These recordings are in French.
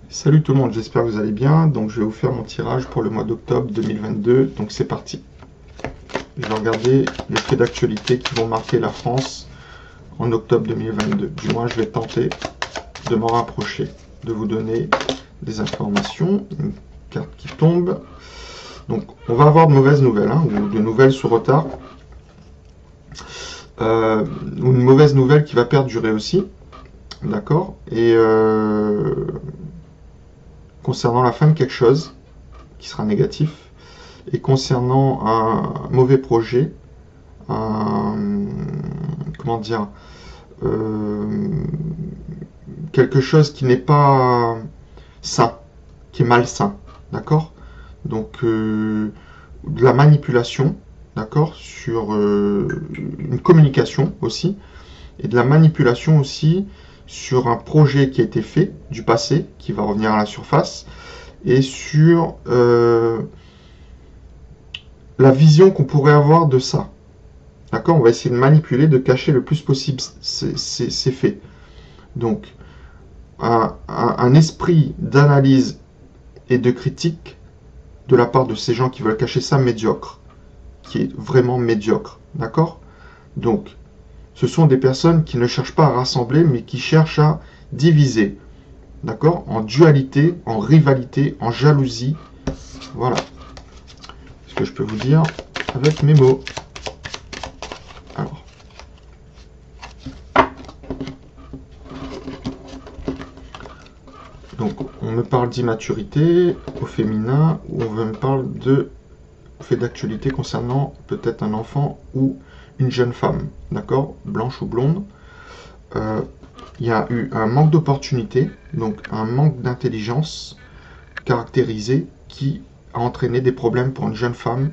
Salut tout le monde, j'espère que vous allez bien. Donc je vais vous faire mon tirage pour le mois d'octobre 2022. Donc c'est parti. Je vais regarder les faits d'actualité qui vont marquer la France en octobre 2022. Du moins je vais tenter de m'en rapprocher, de vous donner des informations. Une carte qui tombe. Donc on va avoir de mauvaises nouvelles, ou de nouvelles sous retard. Ou une mauvaise nouvelle qui va perdurer aussi. D'accord. Et concernant la fin de quelque chose qui sera négatif, et concernant un mauvais projet, comment dire, quelque chose qui n'est pas sain, qui est malsain, d'accord. Donc de la manipulation, d'accord, sur une communication aussi, et de la manipulation aussi sur un projet qui a été fait du passé, qui va revenir à la surface, et sur la vision qu'on pourrait avoir de ça. D'accord? On va essayer de manipuler, de cacher le plus possible ces faits. Donc, un esprit d'analyse et de critique de la part de ces gens qui veulent cacher ça médiocre, qui est vraiment médiocre. D'accord? Donc, ce sont des personnes qui ne cherchent pas à rassembler, mais qui cherchent à diviser. D'accord? En dualité, en rivalité, en jalousie. Voilà. Ce que je peux vous dire avec mes mots. Alors. Donc, on me parle d'immaturité au féminin, ou on me parle de fait d'actualité concernant peut-être un enfant ou une jeune femme, d'accord, blanche ou blonde. Il y a eu un manque d'opportunité, donc un manque d'intelligence caractérisé qui a entraîné des problèmes pour une jeune femme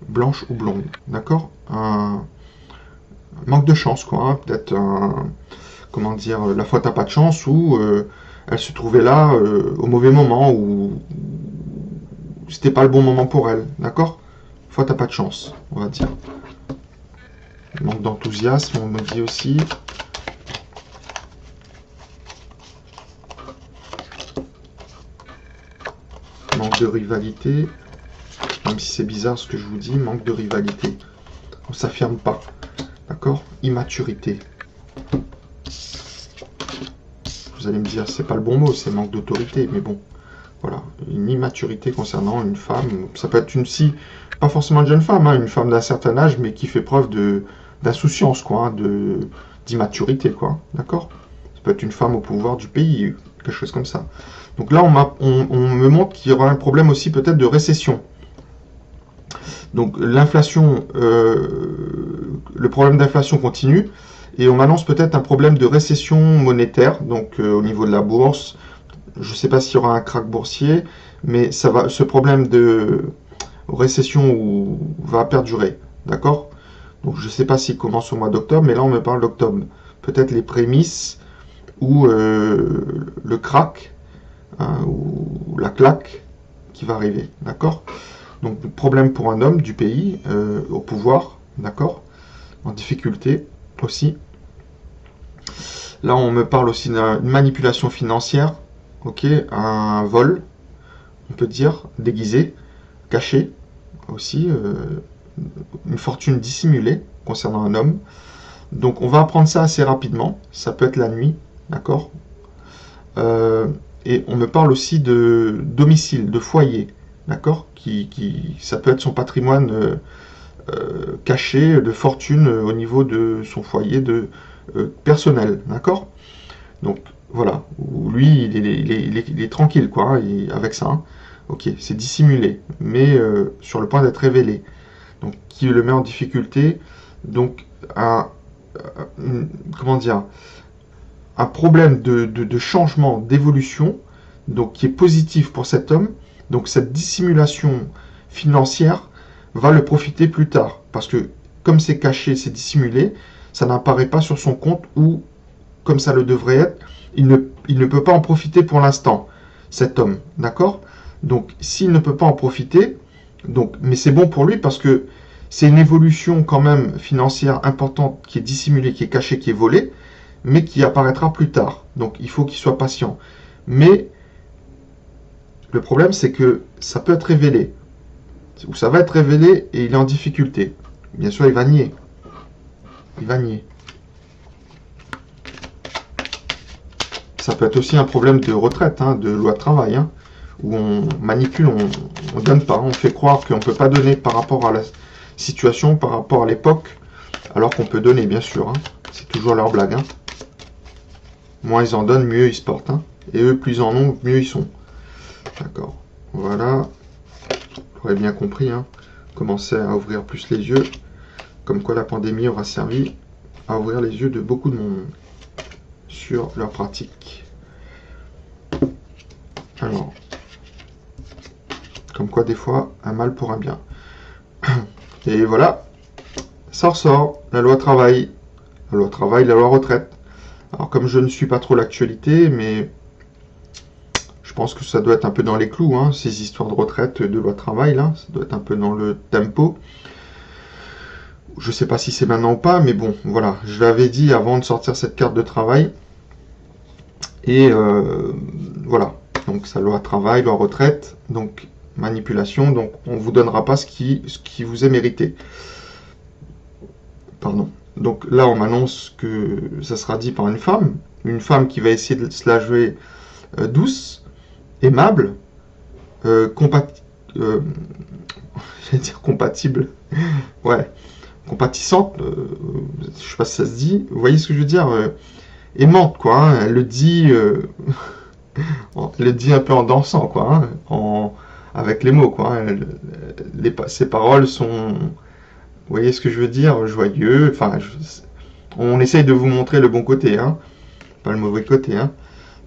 blanche ou blonde, d'accord. Un manque de chance, quoi, peut-être comment dire, la fois t'as pas de chance, ou elle se trouvait là au mauvais moment, ou c'était pas le bon moment pour elle, d'accord. Fois t'as pas de chance, on va dire. Manque d'enthousiasme, on me dit aussi. Manque de rivalité. Même si c'est bizarre ce que je vous dis, manque de rivalité. On ne s'affirme pas. D'accord? Immaturité. Vous allez me dire, c'est pas le bon mot, c'est manque d'autorité. Mais bon, voilà. Une immaturité concernant une femme. Ça peut être une pas forcément une jeune femme, une femme d'un certain âge, mais qui fait preuve d'insouciance, quoi, d'immaturité, quoi, d'accord. Ça peut être une femme au pouvoir du pays, quelque chose comme ça. Donc là, on me montre qu'il y aura un problème aussi peut-être de récession. Donc l'inflation, le problème d'inflation continue, et on m'annonce peut-être un problème de récession monétaire, donc au niveau de la bourse. Je ne sais pas s'il y aura un krach boursier, mais ce problème de récession va perdurer, d'accord. Donc je ne sais pas s'il commence au mois d'octobre, mais là on me parle d'octobre. Peut-être les prémices ou le krach, ou la claque qui va arriver, d'accord. Donc problème pour un homme du pays au pouvoir, d'accord, en difficulté aussi. Là on me parle aussi d'une manipulation financière, ok, un vol, on peut dire, déguisé, caché aussi, une fortune dissimulée concernant un homme. Donc on va apprendre ça assez rapidement, ça peut être la nuit, d'accord. Et on me parle aussi de domicile, de foyer, d'accord, ça peut être son patrimoine caché de fortune au niveau de son foyer personnel, d'accord. Donc voilà, lui il est tranquille, quoi, avec ça, ok, c'est dissimulé, mais sur le point d'être révélé, donc qui le met en difficulté. Donc comment dire, un problème de changement, d'évolution, donc qui est positif pour cet homme. Donc cette dissimulation financière va le profiter plus tard, parce que comme c'est caché, c'est dissimulé, ça n'apparaît pas sur son compte, ou comme ça le devrait être, il ne peut pas en profiter pour l'instant, cet homme, d'accord. Donc s'il ne peut pas en profiter, mais c'est bon pour lui, parce que c'est une évolution quand même financière importante qui est dissimulée, qui est cachée, qui est volée, mais qui apparaîtra plus tard. Donc il faut qu'il soit patient. Mais Le problème, c'est que ça peut être révélé, ou ça va être révélé et il est en difficulté. Bien sûr, il va nier. Il va nier. Ça peut être aussi un problème de retraite, hein, de loi de travail, hein, où on manipule, on donne pas, on fait croire qu'on ne peut pas donner par rapport à la situation, par rapport à l'époque, alors qu'on peut donner, bien sûr. Hein. C'est toujours leur blague. Hein. Moins ils en donnent, mieux ils se portent. Hein. Et eux, plus ils en ont, mieux ils sont. D'accord. Voilà. Vous aurez bien compris. Hein. Commencez à ouvrir plus les yeux. Comme quoi la pandémie aura servi à ouvrir les yeux de beaucoup de monde sur leur pratique. Alors, comme quoi des fois, un mal pour un bien. Et voilà, ça ressort, la loi travail. La loi travail, la loi retraite. Alors comme je ne suis pas trop l'actualité, mais je pense que ça doit être un peu dans les clous, hein, ces histoires de retraite, de loi travail, là, ça doit être un peu dans le tempo. Je ne sais pas si c'est maintenant ou pas, mais bon, voilà, je l'avais dit avant de sortir cette carte de travail. Et voilà, donc ça loi travail, loi retraite, donc manipulation, donc on ne vous donnera pas ce qui vous est mérité. Pardon. Donc là, on m'annonce que ça sera dit par une femme qui va essayer de se la jouer douce, aimable, j'allais dire compatible, ouais, compatissante, je sais pas si ça se dit, vous voyez ce que je veux dire, aimante, quoi, hein, elle le dit un peu en dansant, quoi, hein, avec les mots, quoi, hein, ses paroles sont, vous voyez ce que je veux dire, joyeux, enfin, on essaye de vous montrer le bon côté, hein, pas le mauvais côté, hein,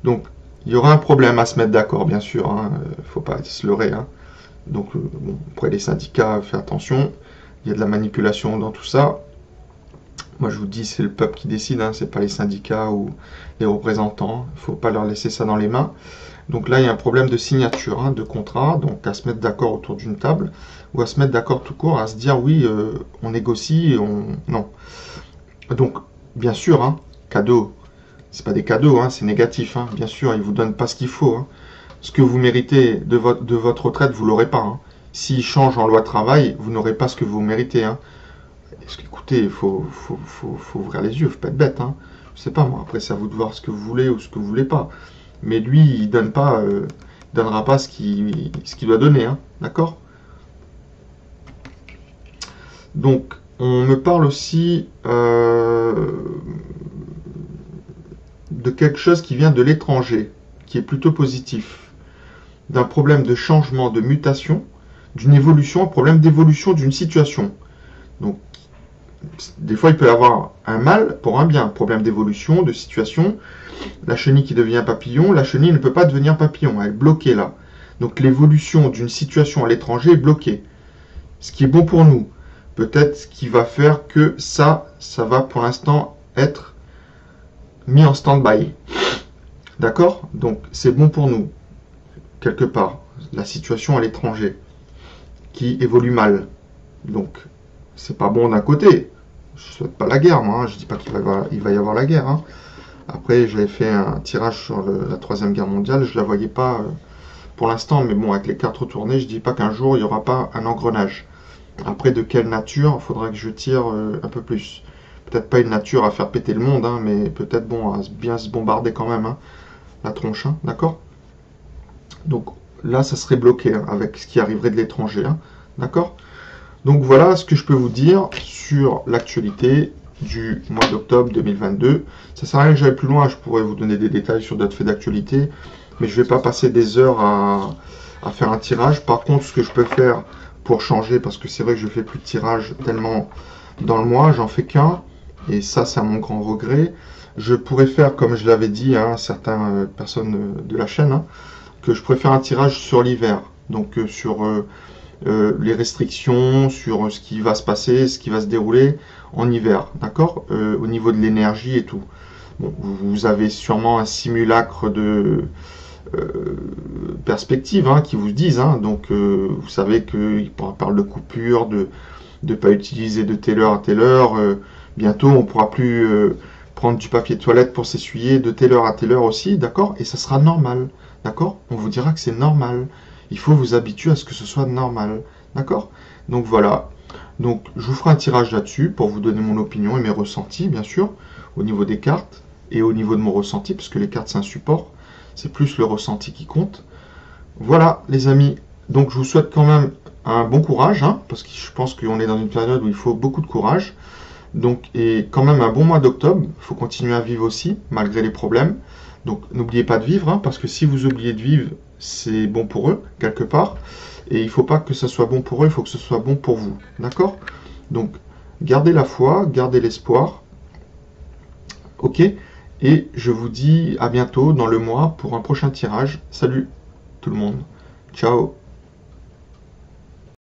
donc, il y aura un problème à se mettre d'accord, bien sûr, hein, faut pas se leurrer, hein. Donc, bon, après les syndicats, faites attention, il y a de la manipulation dans tout ça. Moi, je vous dis, c'est le peuple qui décide, hein, c'est pas les syndicats ou les représentants, il faut pas leur laisser ça dans les mains. Donc là, il y a un problème de signature, hein, de contrat, donc à se mettre d'accord autour d'une table, ou à se mettre d'accord tout court, à se dire, oui, on négocie, non. Donc, bien sûr, hein, cadeau. C'est pas des cadeaux, hein, c'est négatif, hein. Bien sûr, ils vous donnent pas ce qu'il faut. Hein. Ce que vous méritez de votre retraite, vous l'aurez pas. Hein. S'ils changent en loi de travail, vous n'aurez pas ce que vous méritez. Hein. Écoutez, il faut ouvrir les yeux, faut pas être bête. Hein. Je sais pas moi, après c'est à vous de voir ce que vous voulez ou ce que vous voulez pas. Mais lui, il donne pas, donnera pas ce qu'il doit donner, hein. D'accord? Donc, on me parle aussi de quelque chose qui vient de l'étranger, qui est plutôt positif, d'un problème de changement, de mutation, d'une évolution, un problème d'évolution d'une situation. Donc, des fois, il peut y avoir un mal pour un bien, un problème d'évolution, de situation. La chenille qui devient papillon, la chenille ne peut pas devenir papillon, elle est bloquée là. Donc, l'évolution d'une situation à l'étranger est bloquée. Ce qui est bon pour nous. Peut-être ce qui va faire que ça va pour l'instant être mis en stand-by. D'accord? Donc, c'est bon pour nous, quelque part. La situation à l'étranger, qui évolue mal. Donc, c'est pas bon d'un côté. Je souhaite pas la guerre, moi. Hein. Je dis pas qu'il va y avoir la guerre. Hein. Après, j'avais fait un tirage sur la Troisième Guerre mondiale. Je la voyais pas pour l'instant, mais bon, avec les cartes retournées, je dis pas qu'un jour, il n'y aura pas un engrenage. Après, de quelle nature? Il faudra que je tire un peu plus. Peut-être pas une nature à faire péter le monde, hein, mais peut-être bon, à bien se bombarder quand même, hein, la tronche, hein, d'accord? Donc là, ça serait bloqué hein, avec ce qui arriverait de l'étranger, hein, d'accord? Donc voilà ce que je peux vous dire sur l'actualité du mois d'octobre 2022. Ça sert à rien que j'aille plus loin, je pourrais vous donner des détails sur d'autres faits d'actualité, mais je ne vais pas passer des heures à faire un tirage. Par contre, ce que je peux faire pour changer, parce que c'est vrai que je fais plus de tirage tellement dans le mois, j'en fais qu'un, et ça c'est à mon grand regret. Je pourrais faire, comme je l'avais dit à certaines personnes de la chaîne, hein, que je pourrais faire un tirage sur l'hiver, donc sur les restrictions, sur ce qui va se passer, ce qui va se dérouler en hiver, d'accord, au niveau de l'énergie et tout. Bon, vous avez sûrement un simulacre de perspective hein, qui vous disent, hein, donc vous savez qu'il parle de coupure, de ne pas utiliser de telle heure à telle heure, bientôt on ne pourra plus prendre du papier de toilette pour s'essuyer de telle heure à telle heure aussi, d'accord? Et ça sera normal, d'accord? On vous dira que c'est normal. Il faut vous habituer à ce que ce soit normal, d'accord? Donc voilà. Donc je vous ferai un tirage là-dessus pour vous donner mon opinion et mes ressentis, bien sûr, au niveau des cartes et au niveau de mon ressenti, parce que les cartes c'est un support, c'est plus le ressenti qui compte. Voilà les amis, donc je vous souhaite quand même un bon courage, hein, parce que je pense qu'on est dans une période où il faut beaucoup de courage. Donc, et quand même un bon mois d'octobre, il faut continuer à vivre aussi, malgré les problèmes. Donc n'oubliez pas de vivre, hein, parce que si vous oubliez de vivre, c'est bon pour eux, quelque part. Et il ne faut pas que ce soit bon pour eux, il faut que ce soit bon pour vous. D'accord? Donc, gardez la foi, gardez l'espoir. Ok? Et je vous dis à bientôt dans le mois pour un prochain tirage. Salut tout le monde. Ciao.